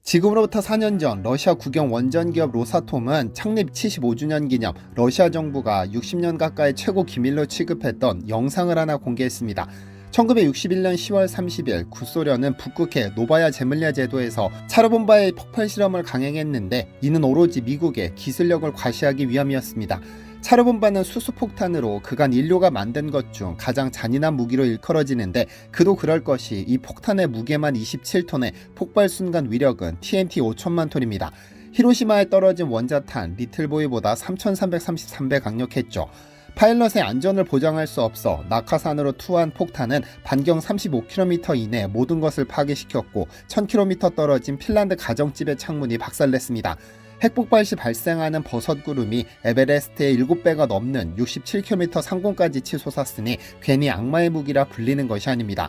지금으로부터 4년 전 러시아 국영 원전기업 로사톰은 창립 75주년 기념 러시아 정부가 60년 가까이 최고 기밀로 취급했던 영상을 하나 공개했습니다. 1961년 10월 30일 구소련은 북극해 노바야 제물랴 제도에서 차르본바의 폭발 실험을 강행했는데 이는 오로지 미국의 기술력을 과시하기 위함이었습니다. 차르본바는 수소폭탄으로 그간 인류가 만든 것 중 가장 잔인한 무기로 일컬어지는데 그도 그럴 것이 이 폭탄의 무게만 27톤에 폭발 순간 위력은 TNT 5천만 톤입니다. 히로시마에 떨어진 원자탄 리틀보이보다 3333배 강력했죠. 파일럿의 안전을 보장할 수 없어 낙하산으로 투하한 폭탄은 반경 35km 이내 모든 것을 파괴시켰고 1000km 떨어진 핀란드 가정집의 창문이 박살냈습니다. 핵폭발 시 발생하는 버섯구름이 에베레스트의 7배가 넘는 67km 상공까지 치솟았으니 괜히 악마의 무기라 불리는 것이 아닙니다.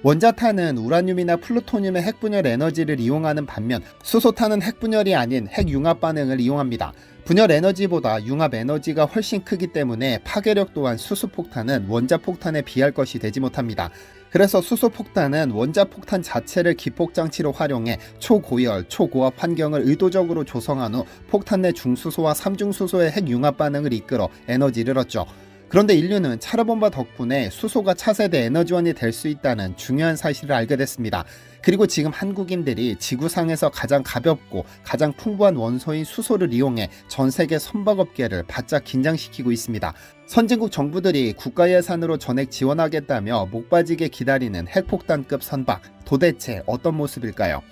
원자탄은 우라늄이나 플루토늄의 핵분열 에너지를 이용하는 반면 수소탄은 핵분열이 아닌 핵융합 반응을 이용합니다. 분열 에너지보다 융합 에너지가 훨씬 크기 때문에 파괴력 또한 수소폭탄은 원자폭탄에 비할 것이 되지 못합니다. 그래서 수소폭탄은 원자폭탄 자체를 기폭장치로 활용해 초고열, 초고압 환경을 의도적으로 조성한 후 폭탄 내 중수소와 삼중수소의 핵융합 반응을 이끌어 에너지를 얻죠. 그런데 인류는 차르본바 덕분에 수소가 차세대 에너지원이 될 수 있다는 중요한 사실을 알게 됐습니다. 그리고 지금 한국인들이 지구상에서 가장 가볍고 가장 풍부한 원소인 수소를 이용해 전 세계 선박업계를 바짝 긴장시키고 있습니다. 선진국 정부들이 국가 예산으로 전액 지원하겠다며 목 빠지게 기다리는 핵폭탄급 선박, 도대체 어떤 모습일까요?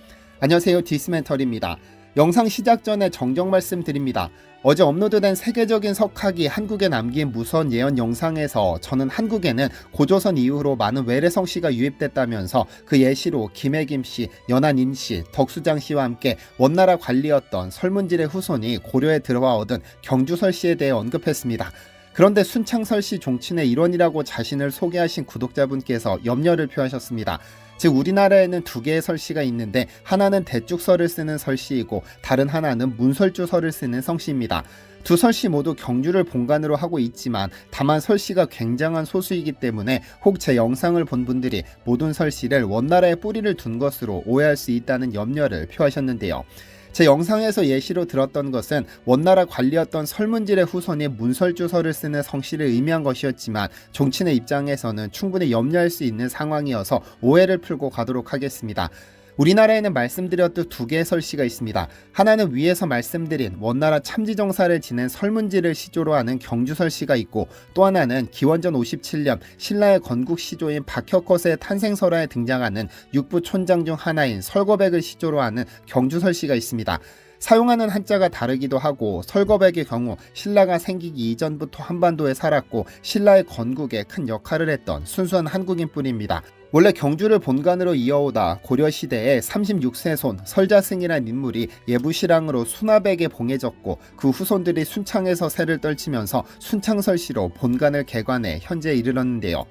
안녕하세요, 디스멘털입니다. 영상 시작 전에 정정 말씀드립니다. 어제 업로드된 세계적인 석학이 한국에 남긴 무선 예언 영상에서 저는 한국에는 고조선 이후로 많은 외래성씨가 유입됐다면서 그 예시로 김해김씨, 연안인씨, 덕수장씨와 함께 원나라 관리였던 설문질의 후손이 고려에 들어와 얻은 경주설씨에 대해 언급했습니다. 그런데 순창설씨 종친의 일원이라고 자신을 소개하신 구독자분께서 염려를 표하셨습니다. 즉 우리나라에는 두 개의 설씨가 있는데 하나는 대쭉설을 쓰는 설씨이고 다른 하나는 문설주설을 쓰는 성씨입니다. 두 설씨 모두 경주를 본관으로 하고 있지만 다만 설씨가 굉장한 소수이기 때문에 혹 제 영상을 본 분들이 모든 설씨를 원나라에 뿌리를 둔 것으로 오해할 수 있다는 염려를 표하셨는데요. 제 영상에서 예시로 들었던 것은 원나라 관리였던 설문질의 후손이 문설주설을 쓰는 성씨를 의미한 것이었지만 종친의 입장에서는 충분히 염려할 수 있는 상황이어서 오해를 풀고 가도록 하겠습니다. 우리나라에는 말씀드렸듯 두 개의 설씨가 있습니다. 하나는 위에서 말씀드린 원나라 참지정사를 지낸 설문지를 시조로 하는 경주설씨가 있고 또 하나는 기원전 57년 신라의 건국 시조인 박혁거세의 탄생설화에 등장하는 육부 촌장 중 하나인 설거백을 시조로 하는 경주설씨가 있습니다. 사용하는 한자가 다르기도 하고 설거백의 경우 신라가 생기기 이전부터 한반도에 살았고 신라의 건국에 큰 역할을 했던 순수한 한국인뿐입니다. 원래 경주를 본관으로 이어오다 고려시대에 36세손 설자승이라는 인물이 예부시랑으로 수납에게 봉해졌고 그 후손들이 순창에서 세를 떨치면서 순창설씨로 본관을 개관해 현재에 이르렀는데요.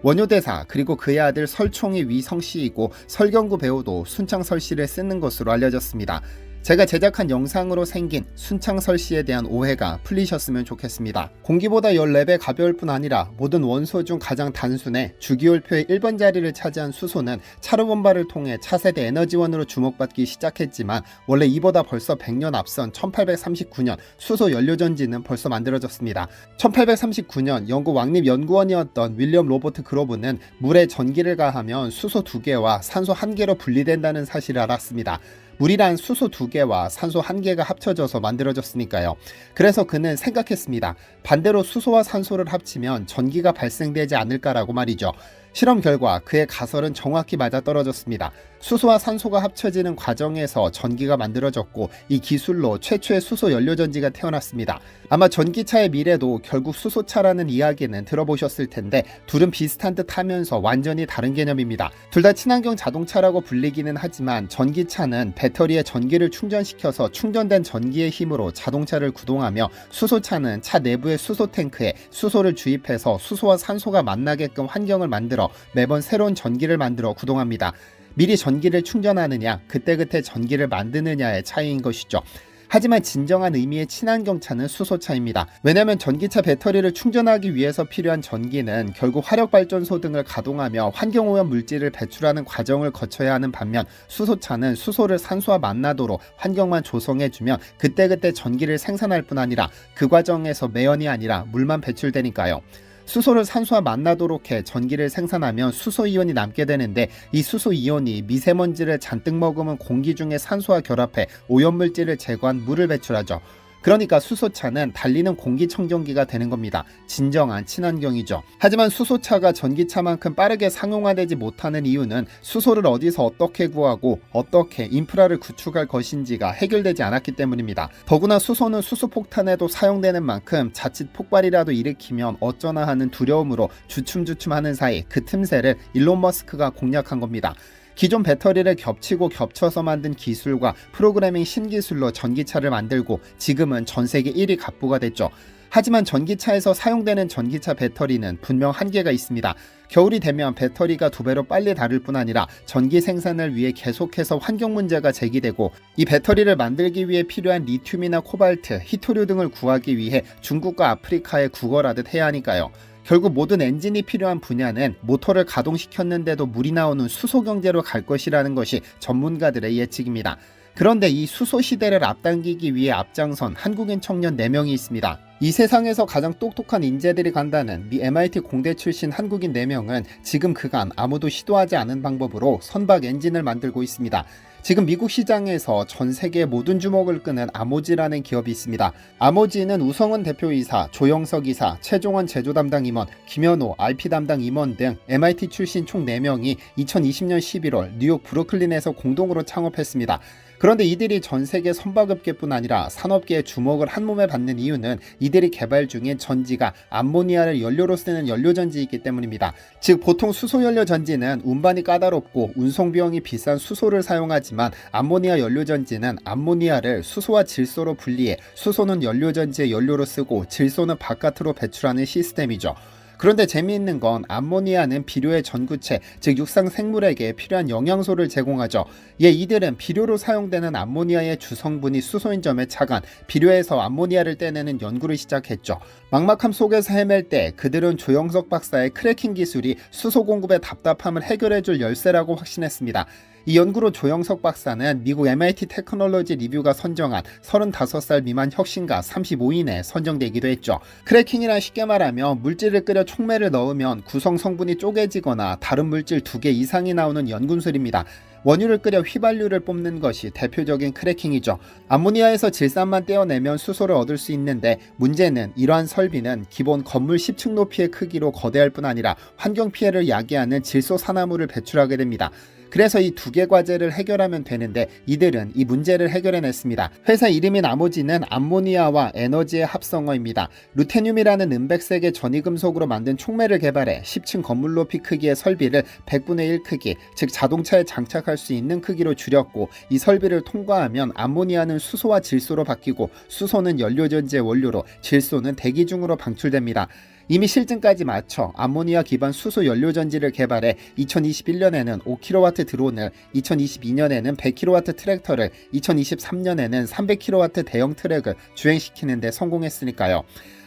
원효대사 그리고 그의 아들 설총이 위성씨이고 설경구 배우도 순창설씨를 쓰는 것으로 알려졌습니다. 제가 제작한 영상으로 생긴 순창설씨에 대한 오해가 풀리셨으면 좋겠습니다. 공기보다 14배 가벼울 뿐 아니라 모든 원소 중 가장 단순해 주기율표의 1번 자리를 차지한 수소는 차르본바를 통해 차세대 에너지원으로 주목받기 시작했지만 원래 이보다 벌써 100년 앞선 1839년 수소 연료전지는 벌써 만들어졌습니다. 1839년 영국 왕립연구원이었던 윌리엄 로버트 그로브는 물에 전기를 가하면 수소 2개와 산소 1개로 분리된다는 사실을 알았습니다. 물이란 수소 2개와 산소 1개가 합쳐져서 만들어졌으니까요. 그래서 그는 생각했습니다. 반대로 수소와 산소를 합치면 전기가 발생되지 않을까라고 말이죠. 실험 결과 그의 가설은 정확히 맞아떨어졌습니다. 수소와 산소가 합쳐지는 과정에서 전기가 만들어졌고 이 기술로 최초의 수소 연료전지가 태어났습니다. 아마 전기차의 미래도 결국 수소차라는 이야기는 들어보셨을 텐데 둘은 비슷한 듯 하면서 완전히 다른 개념입니다. 둘 다 친환경 자동차라고 불리기는 하지만 전기차는 배터리에 전기를 충전시켜서 충전된 전기의 힘으로 자동차를 구동하며 수소차는 차 내부의 수소 탱크에 수소를 주입해서 수소와 산소가 만나게끔 환경을 만들어 매번 새로운 전기를 만들어 구동합니다. 미리 전기를 충전하느냐 그때그때 전기를 만드느냐의 차이인 것이죠. 하지만 진정한 의미의 친환경차는 수소차입니다. 왜냐하면 전기차 배터리를 충전하기 위해서 필요한 전기는 결국 화력발전소 등을 가동하며 환경오염 물질을 배출하는 과정을 거쳐야 하는 반면, 수소차는 수소를 산소와 만나도록 환경만 조성해주면 그때그때 전기를 생산할 뿐 아니라 그 과정에서 매연이 아니라 물만 배출되니까요. 수소를 산소와 만나도록 해 전기를 생산하면 수소이온이 남게 되는데, 이 수소이온이 미세먼지를 잔뜩 머금은 공기 중에 산소와 결합해 오염물질을 제거한 물을 배출하죠. 그러니까 수소차는 달리는 공기청정기가 되는 겁니다. 진정한 친환경이죠. 하지만 수소차가 전기차만큼 빠르게 상용화되지 못하는 이유는 수소를 어디서 어떻게 구하고 어떻게 인프라를 구축할 것인지가 해결되지 않았기 때문입니다. 더구나 수소는 수소폭탄에도 사용되는 만큼 자칫 폭발이라도 일으키면 어쩌나 하는 두려움으로 주춤주춤하는 사이 그 틈새를 일론 머스크가 공략한 겁니다. 기존 배터리를 겹치고 겹쳐서 만든 기술과 프로그래밍 신기술로 전기차를 만들고 지금은 전 세계 1위 갑부가 됐죠. 하지만 전기차에서 사용되는 전기차 배터리는 분명 한계가 있습니다. 겨울이 되면 배터리가 2배로 빨리 닳을 뿐 아니라 전기 생산을 위해 계속해서 환경 문제가 제기되고, 이 배터리를 만들기 위해 필요한 리튬이나 코발트, 히토류 등을 구하기 위해 중국과 아프리카에 구걸하듯 해야 하니까요. 결국 모든 엔진이 필요한 분야는 모터를 가동시켰는데도 물이 나오는 수소 경제로 갈 것이라는 것이 전문가들의 예측입니다. 그런데 이 수소 시대를 앞당기기 위해 앞장선 한국인 청년 4명이 있습니다. 이 세상에서 가장 똑똑한 인재들이 간다는 미 MIT 공대 출신 한국인 4명은 지금 그간 아무도 시도하지 않은 방법으로 선박 엔진을 만들고 있습니다. 지금 미국 시장에서 전 세계의 모든 주목을 끄는 아모지라는 기업이 있습니다. 아모지는 우성은 대표이사, 조영석 이사, 최종원 제조 담당 임원, 김현호 RP 담당 임원 등 MIT 출신 총 4명이 2020년 11월 뉴욕 브루클린에서 공동으로 창업했습니다. 그런데 이들이 전 세계 선박업계뿐 아니라 산업계의 주목을 한몸에 받는 이유는 이들이 개발 중인 전지가 암모니아를 연료로 쓰는 연료전지이기 때문입니다. 즉 보통 수소연료전지는 운반이 까다롭고 운송비용이 비싼 수소를 사용하지만, 암모니아 연료전지는 암모니아를 수소와 질소로 분리해 수소는 연료전지의 연료로 쓰고 질소는 바깥으로 배출하는 시스템이죠. 그런데 재미있는 건 암모니아는 비료의 전구체, 즉 육상 생물에게 필요한 영양소를 제공하죠. 이들은 비료로 사용되는 암모니아의 주성분이 수소인 점에 착안, 비료에서 암모니아를 떼내는 연구를 시작했죠. 막막함 속에서 헤맬 때 그들은 조영석 박사의 크래킹 기술이 수소 공급의 답답함을 해결해줄 열쇠라고 확신했습니다. 이 연구로 조영석 박사는 미국 MIT 테크놀로지 리뷰가 선정한 35살 미만 혁신가 35인에 선정되기도 했죠. 크래킹이란 쉽게 말하면 물질을 끓여 촉매를 넣으면 구성 성분이 쪼개지거나 다른 물질 2개 이상이 나오는 연금술입니다. 원유를 끓여 휘발유를 뽑는 것이 대표적인 크래킹이죠. 암모니아에서 질산만 떼어내면 수소를 얻을 수 있는데, 문제는 이러한 설비는 기본 건물 10층 높이의 크기로 거대할 뿐 아니라 환경 피해를 야기하는 질소 산화물을 배출하게 됩니다. 그래서 이 2개 과제를 해결하면 되는데 이들은 이 문제를 해결해냈습니다. 회사 이름인 아모지는 암모니아와 에너지의 합성어입니다. 루테늄이라는 은백색의 전이금속으로 만든 촉매를 개발해 10층 건물 높이 크기의 설비를 100분의 1 크기, 즉 자동차에 장착할 수 있는 크기로 줄였고, 이 설비를 통과하면 암모니아는 수소와 질소로 바뀌고 수소는 연료전지의 원료로, 질소는 대기 중으로 방출됩니다. 이미 실증까지 마쳐 암모니아 기반 수소 연료전지를 개발해 2021년에는 5kW 드론을, 2022년에는 100kW 트랙터를, 2023년에는 300kW 대형 트랙을 주행시키는 데 성공했으니까요.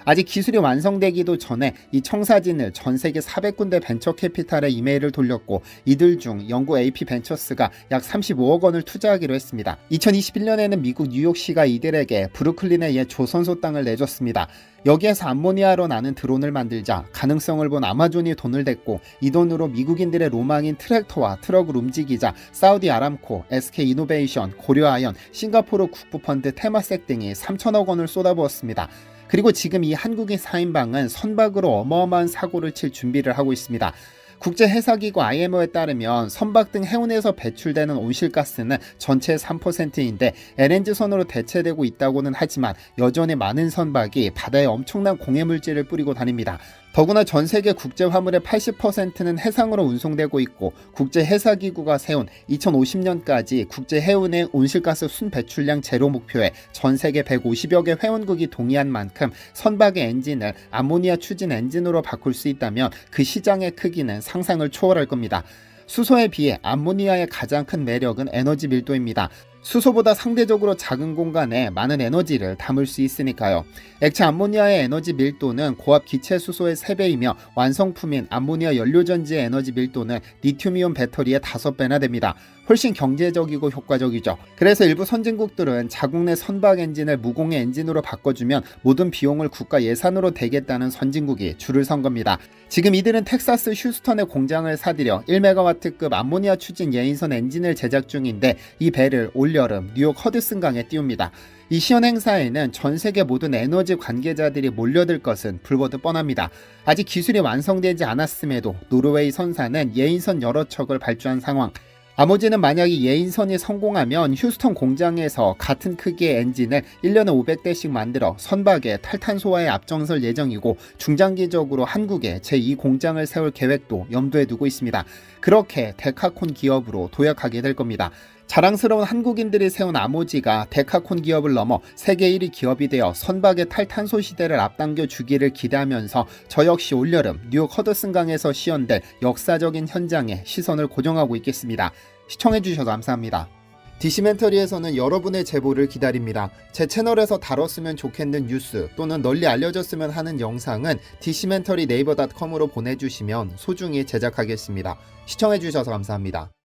아직 기술이 완성되기도 전에 이 청사진을 전 세계 400군데 벤처 캐피탈에 이메일을 돌렸고, 이들 중 영국 AP 벤처스가 약 35억 원을 투자하기로 했습니다. 2021년에는 미국 뉴욕시가 이들에게 브루클린의 옛 조선소 땅을 내줬습니다. 여기에서 암모니아로 나는 드론을 만들자 가능성을 본 아마존이 돈을 댔고, 이 돈으로 미국인들의 로망인 트랙터와 트럭을 움직이자 사우디 아람코, SK 이노베이션, 고려아연, 싱가포르 국부펀드 테마섹 등이 3천억 원을 쏟아부었습니다. 그리고 지금 이 한국인 4인방은 선박으로 어마어마한 사고를 칠 준비를 하고 있습니다. 국제해사기구 IMO에 따르면 선박 등 해운에서 배출되는 온실가스는 전체의 3%인데 LNG선으로 대체되고 있다고는 하지만 여전히 많은 선박이 바다에 엄청난 공해물질을 뿌리고 다닙니다. 더구나 전 세계 국제 화물의 80%는 해상으로 운송되고 있고, 국제해사기구가 세운 2050년까지 국제 해운의 온실가스 순배출량 제로 목표에 전 세계 150여 개 회원국이 동의한 만큼 선박의 엔진을 암모니아 추진 엔진으로 바꿀 수 있다면 그 시장의 크기는 상상을 초월할 겁니다. 수소에 비해 암모니아의 가장 큰 매력은 에너지 밀도입니다. 수소보다 상대적으로 작은 공간에 많은 에너지를 담을 수 있으니까요. 액체 암모니아의 에너지 밀도는 고압 기체 수소의 3배이며 완성품인 암모니아 연료전지의 에너지 밀도는 리튬이온 배터리의 5배나 됩니다. 훨씬 경제적이고 효과적이죠. 그래서 일부 선진국들은 자국 내 선박 엔진을 무공해 엔진으로 바꿔주면 모든 비용을 국가 예산으로 대겠다는 선진국이 줄을 선 겁니다. 지금 이들은 텍사스 휴스턴의 공장을 사들여 1메가와트급 암모니아 추진 예인선 엔진을 제작 중인데 이 배를 올여름 뉴욕 허드슨강에 띄웁니다. 이 시연 행사에는 전 세계 모든 에너지 관계자들이 몰려들 것은 불보듯 뻔합니다. 아직 기술이 완성되지 않았음에도 노르웨이 선사는 예인선 여러 척을 발주한 상황. 아모지는 만약 예인선이 성공하면 휴스턴 공장에서 같은 크기의 엔진을 1년에 500대씩 만들어 선박의 탈탄소화에 앞장설 예정이고 중장기적으로 한국에 제2공장을 세울 계획도 염두에 두고 있습니다. 그렇게 데카콘 기업으로 도약하게 될 겁니다. 자랑스러운 한국인들이 세운 아모지가 데카콘 기업을 넘어 세계 1위 기업이 되어 선박의 탈탄소 시대를 앞당겨 주기를 기대하면서 저 역시 올여름 뉴욕 허드슨강에서 시연될 역사적인 현장에 시선을 고정하고 있겠습니다. 시청해주셔서 감사합니다. 디시멘터리에서는 여러분의 제보를 기다립니다. 제 채널에서 다뤘으면 좋겠는 뉴스 또는 널리 알려졌으면 하는 영상은 디시멘터리 네이버.com으로 보내주시면 소중히 제작하겠습니다. 시청해주셔서 감사합니다.